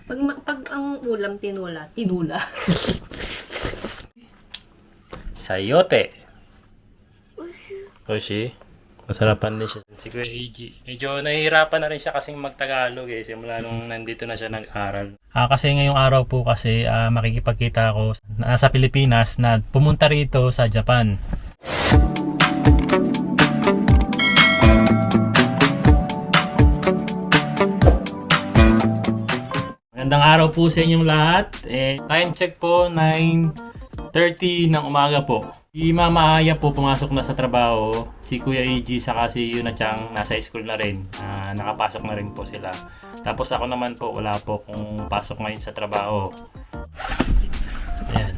Pag ang ulam tinula. Sayote. Oshi. Masarapan din siya. Si Kuya AG. Medyo nahihirapan na rin siya kasing magtagalog eh. Simula nung nandito na siya nag-aral. Kasi ngayong araw po kasi makikipagkita ako nasa Pilipinas na pumunta rito sa Japan. Magandang araw po sa inyong lahat. Time check po, 9:30 ng umaga po. Si Mama Aya po pumasok na sa trabaho. Si Kuya AG saka si Yuna Chang nasa school na rin. Nakapasok na rin po sila. Tapos ako naman po, wala po kung pasok ngayon sa trabaho. Ayan.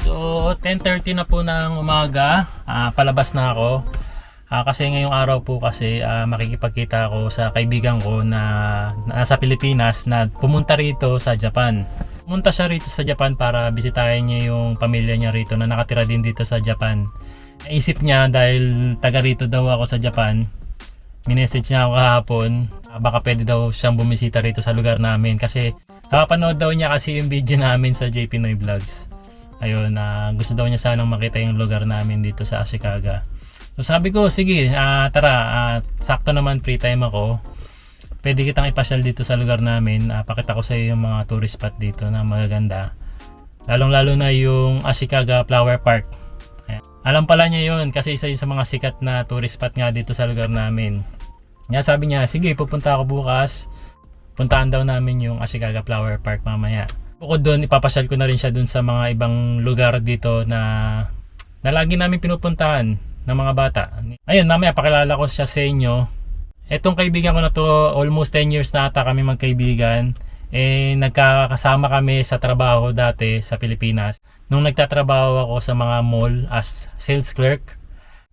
So, 10:30 na po ng umaga. Palabas na ako. Kasi ngayong araw po kasi makikipagkita ako sa kaibigan ko na nasa Pilipinas na pumunta rito sa Japan. Pumunta siya rito sa Japan para bisitahin niya yung pamilya niya rito na nakatira din dito sa Japan. Naisip niya dahil taga rito daw ako sa Japan, minessage niya ako kahapon, baka pwede daw siyang bumisita rito sa lugar namin kasi nakapanood daw niya kasi yung video namin sa J Pinoy Vlogs. Ayun, gusto daw niya sanang makita yung lugar namin dito sa Ashikaga. So sabi ko, sige, tara, sakto naman free time ako. Pwede kitang ipasyal dito sa lugar namin. Pakita ko sa iyo yung mga tourist spot dito na magaganda. Lalong-lalo na yung Ashikaga Flower Park. Ayan. Alam pala niya yun kasi isa yun sa mga sikat na tourist spot nga dito sa lugar namin. Kaya sabi niya, sige, pupunta ako bukas. Puntaan daw namin yung Ashikaga Flower Park mamaya. Bukod doon, ipapasyal ko na rin siya dun sa mga ibang lugar dito na lagi namin pinupuntahan ng mga bata. Ayun, mamaya pakilala ko siya sa inyo. Etong kaibigan ko na to, almost 10 years na ata kami magkaibigan. Nagkakasama kami sa trabaho dati sa Pilipinas. Nung nagtatrabaho ako sa mga mall as sales clerk,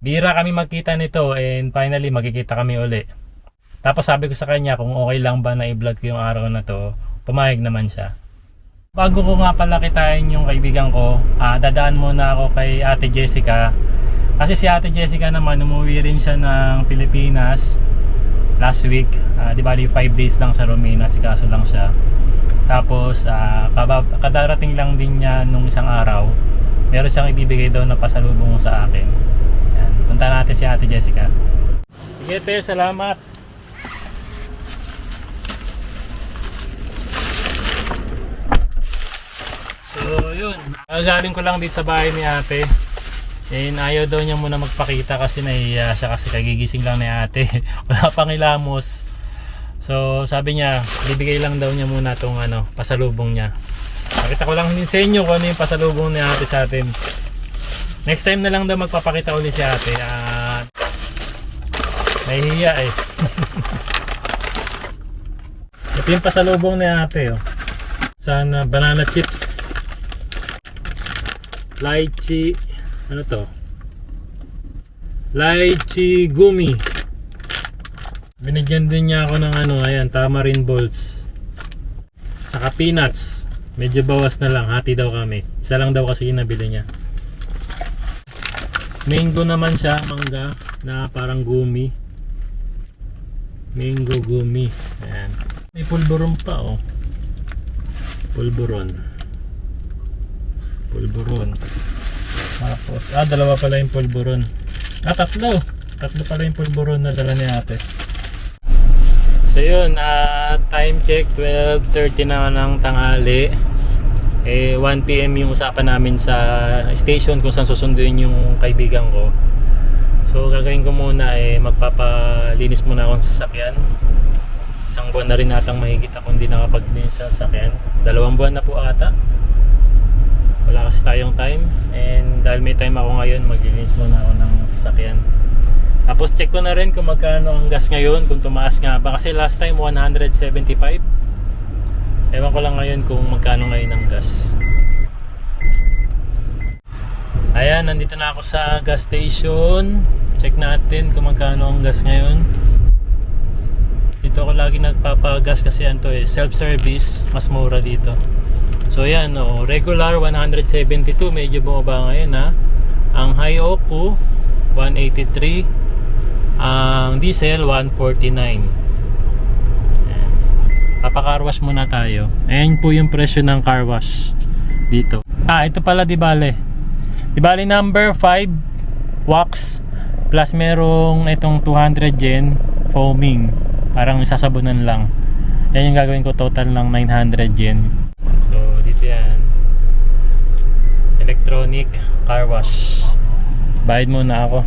bira kami magkita nito and finally magkikita kami uli. Tapos sabi ko sa kanya kung okay lang ba na i-vlog ko yung araw na to, pumayag naman siya. Bago ko nga pala kitain yung kaibigan ko, dadaan muna ako kay Ate Jessica. Kasi si Ate Jessica naman, umuwi rin siya ng Pilipinas last week. Di ba 5 days lang sa Romina, si kaso lang siya. Tapos kadarating lang din niya nung isang araw. Meron siyang ibibigay daw na pasalubong sa akin. Yan. Punta natin si Ate Jessica. Sige te, salamat. So yun, galing ko lang dito sa bahay ni ate. Ayaw daw niya muna magpakita kasi nahiya siya kasi kagigising lang ni ate. Wala pang ilamos. So sabi niya, bibigay lang daw niya muna itong pasalubong niya. Pakita ko lang din sa inyo kung ano yung pasalubong ni ate sa atin. Next time na lang daw magpapakita ulit si ate. Nahihiya eh. Ito yung pasalubong ni ate. Oh. Sana banana chips. Lychee. Ano to? Lychee gummy. Binigyan din niya ako ng ayan, tamarind balls. Saka peanuts. Medyo bawas na lang, hati daw kami. Isa lang daw kasi yung nabili niya. Mango naman siya, mangga na parang gummy. Mango gummy. Ayan. May pulburon pa oh. Pulburon. Tapos, dalawa pala yung pulburon. Tatlo pala yung pulburon na dala ni ate. So yun, time check, 12:30 na ng tanghali. 1 PM yung usapan namin sa station kung saan susunduin yung kaibigan ko. So gagawin ko muna, magpapalinis muna akong sasakyan. Isang buwan na rin natang mahigit ako hindi nakapaglinis sa sasakyan. 2 buwan na po ata. Wala kasi tayong time, and dahil may time ako ngayon, maglilinis muna ako ng sasakyan. Tapos check ko na rin kung magkano ang gas ngayon, kung tumaas nga ba, kasi last time 175. Ewan ko lang ngayon kung magkano ngayon ang gas. Ayan, nandito na ako sa gas station. Check natin kung magkano ang gas ngayon. Dito ako lagi nagpapagas kasi self-service, mas mura dito. So yan, regular 172, medyo bumaba ngayon ha. Ang Hyoku 183, ang diesel 149. Ayan. Papa-car wash muna tayo. Ayan po yung presyo ng car wash dito. Ito pala di bale. Di bale number 5 wax plus merong itong 200 yen foaming. Parang isasabunan lang. Yan yung gagawin ko, total ng 900 yen. So dito yan. Electronic car wash. Bayad muna ako.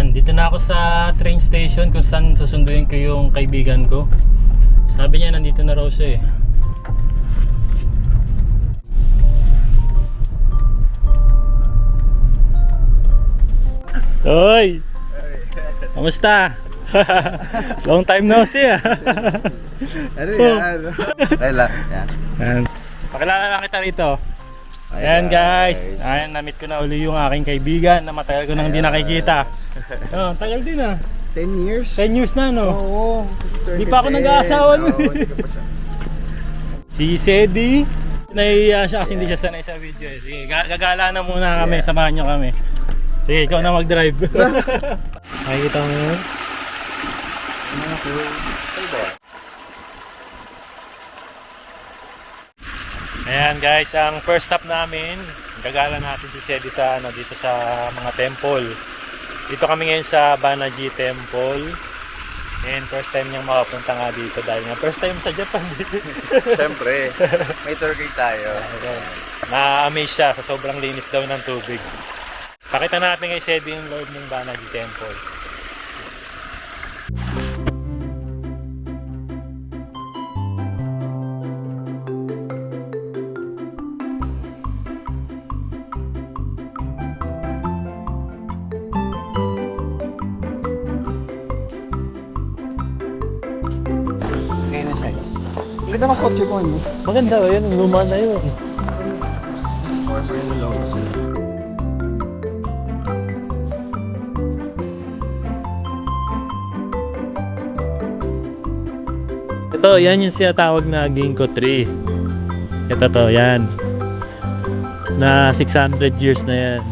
Dito na ako sa train station kung saan susunduin ko yung kaibigan ko. Sabi niya nandito na raw siya eh. Hoy! Kamusta? Long time no see ah. Ano yan? Ay lang, yan. Ayan. Pakilala lang kita rito. Ayan guys, ayan, na-meet ko na uli yung aking kaibigan na matagal ko nang hindi nakikita. Oh, tagal din ah. 10 years? 10 years na no? Oo. Di pa ako nag-aasawa nun. Si Sedi, nahihiya siya kasi hindi siya sanay sa video eh. Sige, gagala na muna kami, samahan nyo kami. Sige, ikaw na mag-drive. Nakikita mo yun? Ayan guys, ang first stop namin, gagala natin si Sedi sa dito sa mga temple. Dito kami ngayon sa Banaji Temple. And first time niyang makapunta nga dito dahil nga first time sa Japan. Siyempre, may tour guide tayo. Na-amaze siya sa sobrang linis daw ng tubig. Pakita natin kay Sedi yung Lord ng Banaji Temple. Ang ganda ng kotse ko, ano? Maganda ba yun? Luma na yun. Former yung logo. Ito, yan yung sinatawag na Ginkgo tree. Ito to, yan. Na 600 years na yan.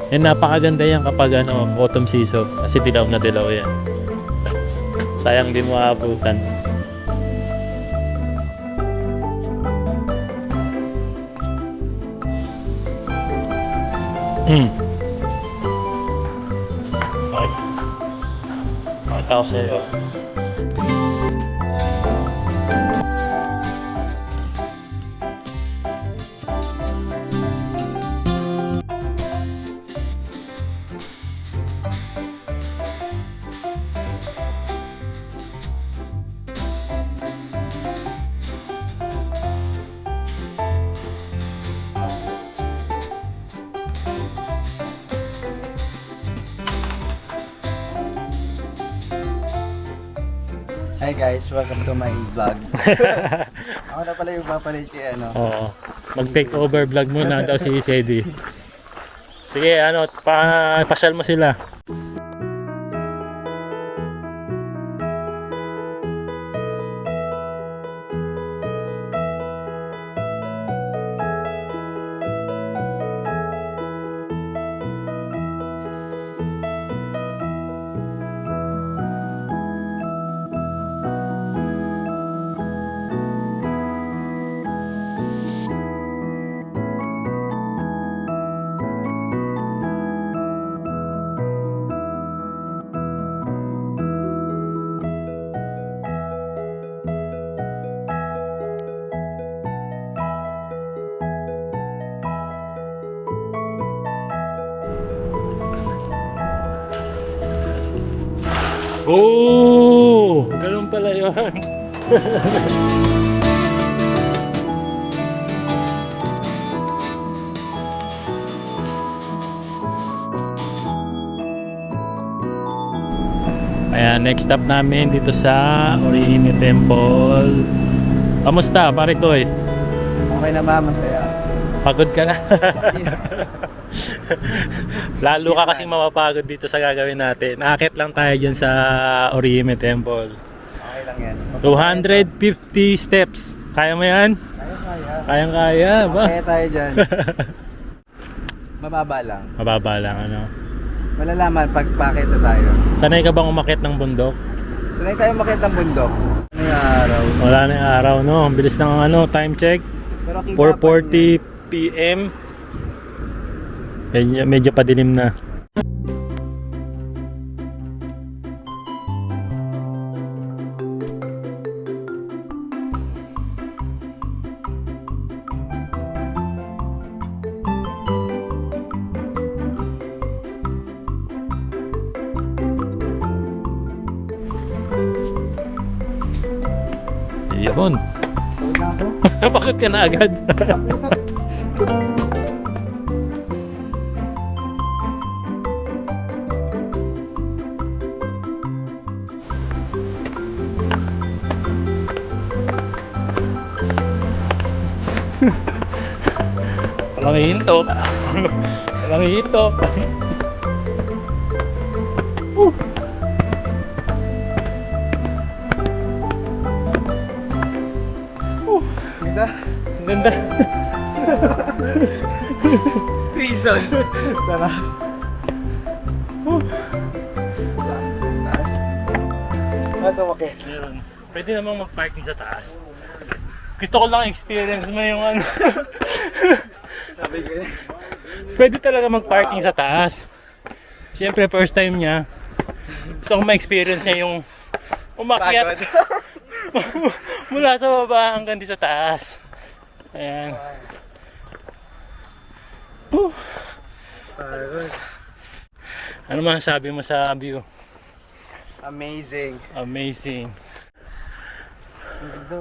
And napakaganda yan kapag autumn season. Kasi dilaw na dilaw yan. Sayang din mo aabutan. Okay. Pakita ko sa'yo. Hi guys, welcome to my vlog. Ako na pala yung papalit kay ano. Oo. Mag-take over vlog muna daw si Sedi. Sige, pasyal mo sila. Oh, ganun pala yun. Ayan, next stop namin dito sa Orihime Temple. Kamusta, pare Koy? Okay na ba? Masaya. Pagod ka na? Lalo ka kasing mapapagod dito sa gagawin natin. Nakakit lang tayo dyan sa Orihime Temple. Okay lang yan. 250 steps. Kaya mo yan? Kaya. Kayang-kaya ba? Kaya tayo dyan. Mababa lang. Mababa lang ano. Malalaman pag pakit na tayo. Sanay ka bang umakyat ng bundok? Sanay tayo makita ng bundok. Ano yung araw? Wala na yung araw no. Ang bilis ng ano, time check. Pero kita 4:40 PM. Medyo padilim na. Yun. Bakit ka na agad? Walang hinto. Walang hinto. Ganda. Ganda. Reason. Tara. Taas. Ito, okay. Meron. Pwede namang mag-parking sa taas. Gusto ko lang experience mo yung ano. Sabi ko yun. Pwede talaga mag-parking sa taas. Siyempre first time niya. Gusto ko ma-experience niya yung umakyat mula sa baba hanggang di sa taas. Ayan. Ano masasabi mo sa view? Amazing. Amazing. Ganda.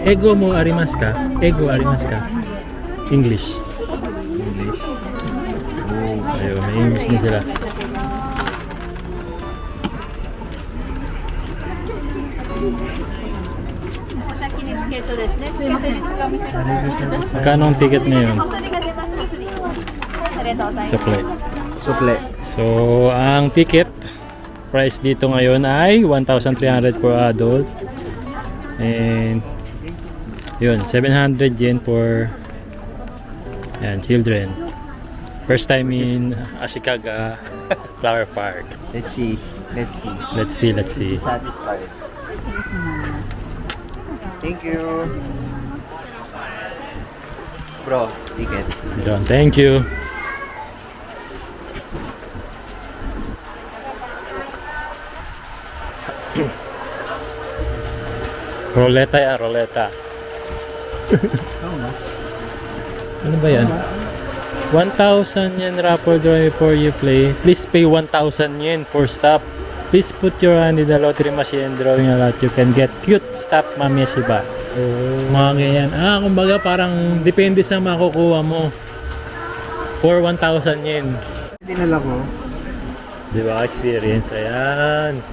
Ego mo arimasu ka? Ego arimasu ka? English. Ayun, may English din sila. Magkano ang ticket ngayon? Sukle. Suple. So, ang ticket price dito ngayon ay 1,300 for adult. And yun, 700 yen for yan, children. First time in Ashikaga Flower Park. Let's see. Let's see. Let's see, let's see. Satisfied. Thank you. Bro, ticket. Yun, thank you. Roleta yan, roleta. Ano ba yan? 1,000 yen raffle draw before you play. Please pay 1,000 yen for stop. Please put your hand in the lottery machine and drawing a lot. You can get cute stuff mameshiba. Mga ganyan. Kumbaga parang depende sa makukuha mo. For 1,000 yen. Dinala ko. Di ba? Experience. Ayan.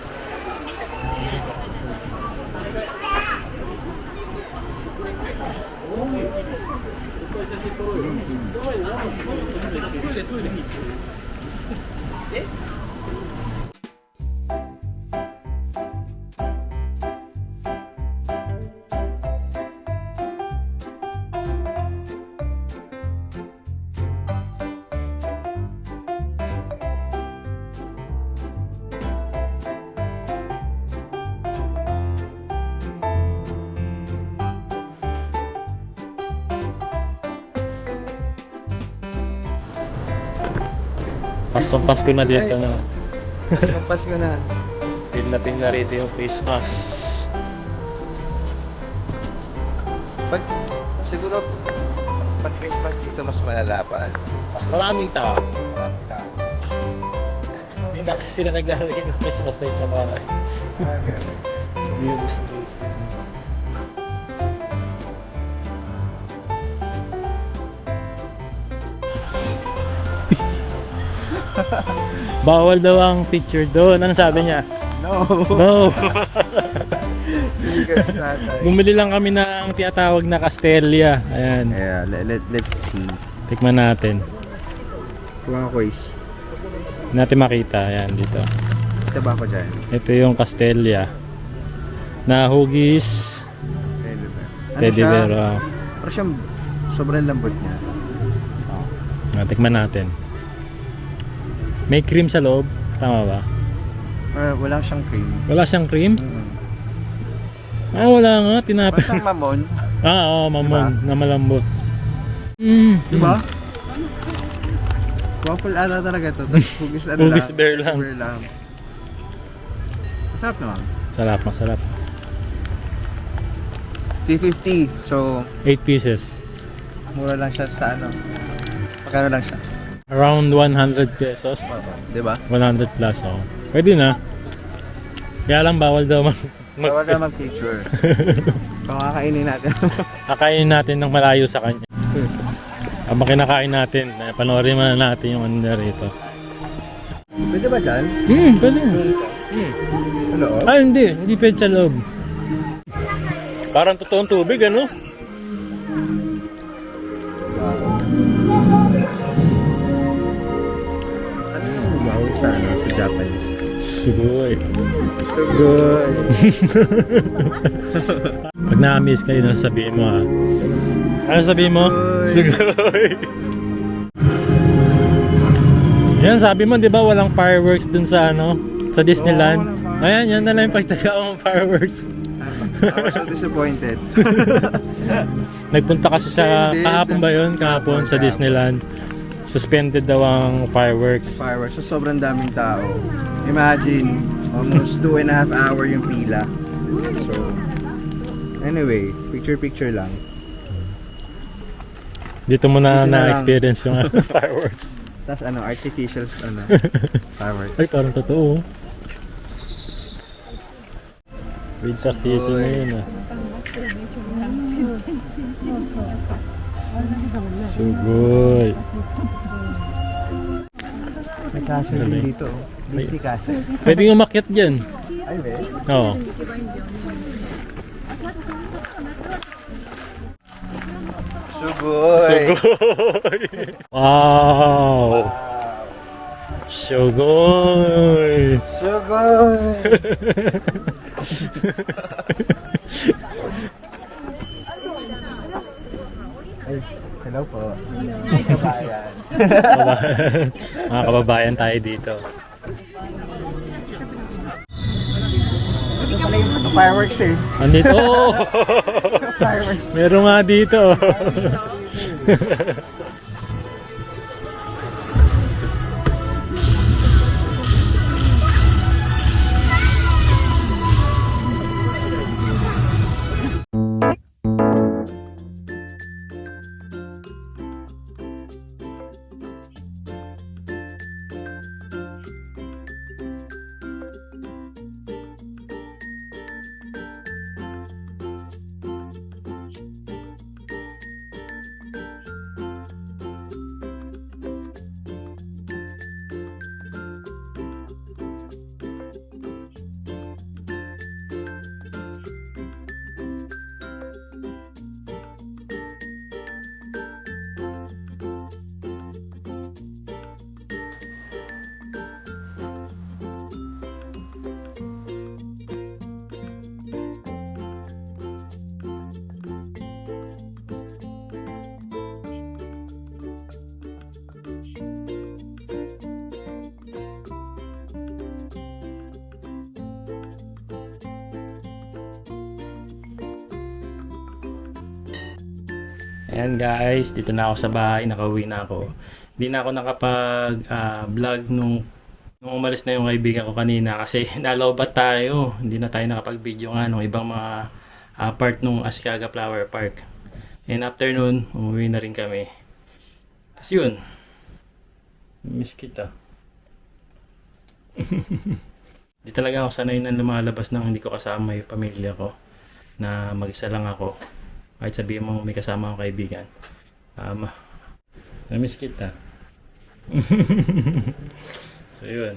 Pasko na dito na. Pasko na. Pin na rito yung Christmas. Siguro dito mas malala pa. Mas maraming tao. Maraming tao. Hindi na kasi sila naglalagay ng Christmas light sa bahay. Views. Bawal daw ang picture doon. Ano sabi niya? No! No. Hindi ka tatay. Bumili lang kami ng tinatawag na Castelia. Ayan. Yeah, let's see. Tikman natin. Kuha ko is. Natin makita. Ayan dito. Ito ba ako dyan? Ito yung Castelia. Na hugis. Teddy bear. Oh. Pero siyang sobrang lambot niya. Tikman natin. May cream sa loob. Tama ba? Wala siyang cream. Wala siyang cream? Mm. Wala nga. Tinapay. Parang siyang mamon. Oo, mamon. Diba? Na malambot. Diba? Waffle ata talaga to. Tapos hugis ano Hugis lang. bear lang. Bear lang. Masarap naman. Sarap, masarap. 350. So, 8 pieces. mura lang siya sa ano. Magkano lang siya? Around 100 pesos. Diba? 100 plus, oh. Pwede na. Kaya lang bawal daw Bawal na mag-picture. Kakainin natin. kakainin natin ng malayo sa kanya. Habang kinakain natin, panoorin mo natin yung ano na rito. Pwede ba dyan? Pwede. Ano? Ah, hindi. Hindi pwede sa loob. Parang totoong tubig, ano? Ano yung wow sa Japanese? Sugoi. Sugoi. Pag na-miss kayo, ano sabihin mo, ha? Ano sabihin mo? Sugoi. Yan, sabi mo, di ba, walang fireworks dun sa, ano, sa Disneyland? Ayan, yan na lang yung pagtsaga mong fireworks. I was so disappointed. Nagpunta kasi siya, Suspended. kahapon ba yun? Kahapon sa Disneyland. Suspended daw ang fireworks. Fireworks. So, sobrang daming tao. Imagine, almost 2.5 hour yung pila. So, anyway, picture lang. Dito mo na Dito na lang. na-experience yung fireworks. Tapos ano, artificial fireworks. Ay, parang totoo. Winter season na yun, ah. Sugoi. May castle Galing. din dito. Disney castle. Pwedeng umakyat dyan. Ay, be. Oo. Sugoi. Sugoi. Wow. Sugoi. Sugoi. Ay, hello po. Kabayan. Mga kababayan tayo dito. Ito pala yung fireworks eh. Andito. Oh! Fireworks. Meron nga dito. Ayan guys, dito na ako sa bahay, nakauwi na ako. Hindi na ako nakapag-vlog nung umalis na yung kaibigan ko kanina kasi nalobat tayo. Hindi na tayo nakapag-video nga nung ibang mga part nung Ashikaga Flower Park. And after nun, umuwi na rin kami. Kasi yun. Miss kita. Di talaga ako sanay na lumalabas nang hindi ko kasama yung pamilya ko. Na mag-isa lang ako. Kahit sabihin mo may kasama akong kaibigan. Na-miss kita. So yun.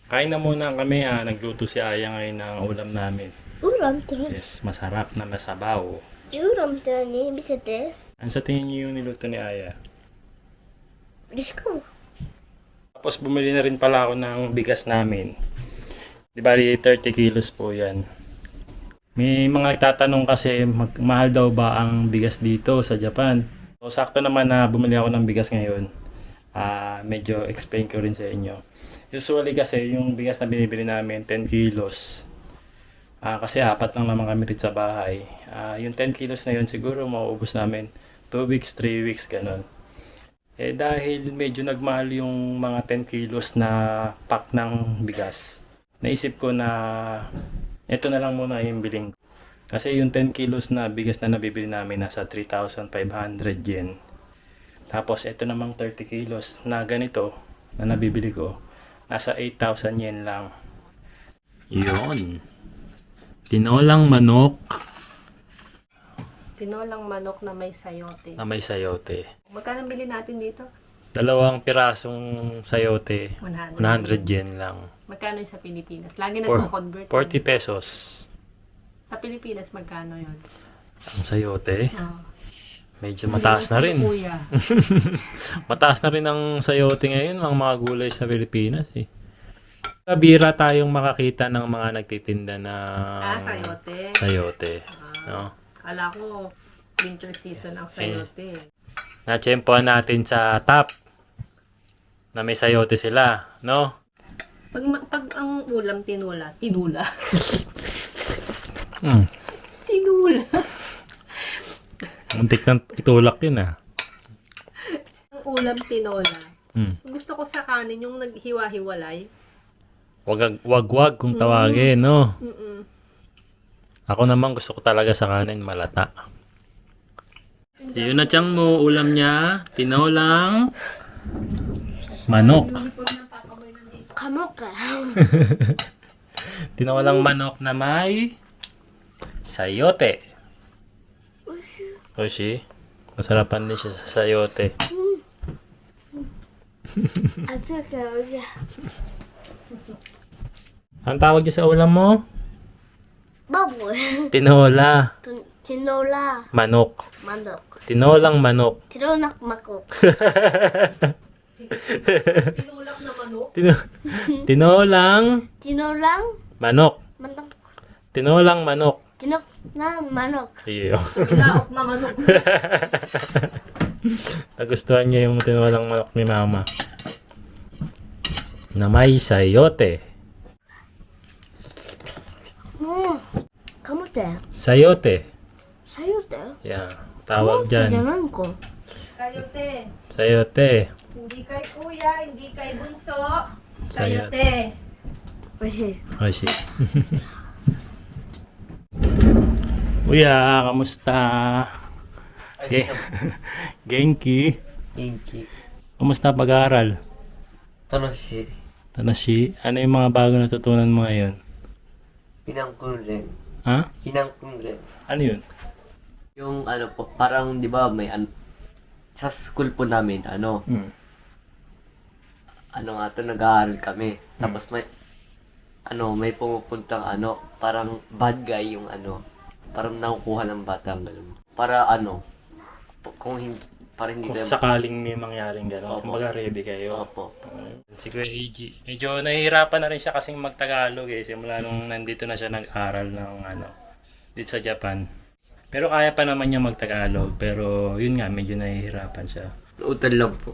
Kain na muna kami ha. Nagluto si Aya ngayon ng ulam namin. Ulam to. Yes, masarap na masabaw. Ulam to ni bisete. Ano sa tingin niyo yung niluto ni Aya? Disco. Tapos bumili na rin pala ako ng bigas namin. Di bali 30 kilos po yan. May mga nagtatanong kasi mahal daw ba ang bigas dito sa Japan. So sakto naman na bumili ako ng bigas ngayon. Medyo explain ko rin sa inyo. Usually kasi yung bigas na binibili namin 10 kilos. Kasi apat lang naman kami rin sa bahay. Yung 10 kilos na yun siguro mauubos namin 2 weeks, 3 weeks, ganun. Eh dahil medyo nagmahal yung mga 10 kilos na pack ng bigas, naisip ko na ito na lang muna yung biling ko. Kasi yung 10 kilos na bigas na nabibili namin nasa 3,500 yen. Tapos ito namang 30 kilos na ganito na nabibili ko, nasa 8,000 yen lang. Yun. Tinolang manok Tinolang manok na may sayote. na may sayote. Magkano bili natin dito? 2 pirasong sayote, 100 yen lang. Magkano yung sa Pilipinas? Lagi For- nagko-convert. 40 pesos. Sa Pilipinas, magkano yun? Ang sayote, Oh. medyo mataas na rin. Kuya. Mataas na rin ang sayote ngayon, ang mga gulay sa Pilipinas eh. Kabira tayong makakita ng mga nagtitinda na Sayote. sayote. No? Kala ko, winter season ang sayote. Natsyempohan natin sa top na may sayote sila, no? Pag ang ulam tinula. Tinula. Mm. Tinula. Muntik ng itulak yun ah. Ang ulam tinola. Mm. Gusto ko sa kanin yung naghiwa-hiwalay. Wag kung tawagin, no? Mm-mm. Ako naman gusto ko talaga sa kanin malata. Yun na tiyang mo, ulam niya, tinolang manok. Kamoka. Tinolang manok na may sayote. Oshi, masarapan din siya sa sayote. Ato ka uya. Ang tawag niya sa ulam mo? Baboy. Tinola Tinola. manok. Manok. Tinolang manok. Tinonak makok. Tinulak na manok. Tinolang Tinolang manok. manok. Tinolang manok. Tinok na manok. Iyo. Ilaok na manok. Nagustuhan niya yung tinolang manok ni mama. Na may sayote. Kamote. Sayote. Sayote. Yan. Tawag dyan. Kamote ko. Sayote. Sayote. Hindi kay kuya, hindi kay bunso. Sayote. Sayote. Kasi. Oshi. Kuya, kamusta? Genki. Inki. Kamusta pag-aaral? Tanoshi. Tanashi, ano yung mga bago natutunan mo ngayon? Hinangkunren. Ha? Hinangkunren. Ano yun? Yung ano po, parang di ba may sa school po namin, ano nga to, nag-aaral kami. Tapos may pumupuntang parang bad guy yung parang nakukuha ng bata. Ganun. Para kung hindi, para hindi Kung tayo. sakaling may mangyaring gano'n, Opo. kumbaga ready kayo. Opo. Si Kuya AG, medyo nahihirapan na rin siya kasing magtagalog eh. Simula nung nandito na siya nag-aral ng dito sa Japan. Pero kaya pa naman niya magtagalog. Pero yun nga, medyo nahihirapan siya. Utal lang po.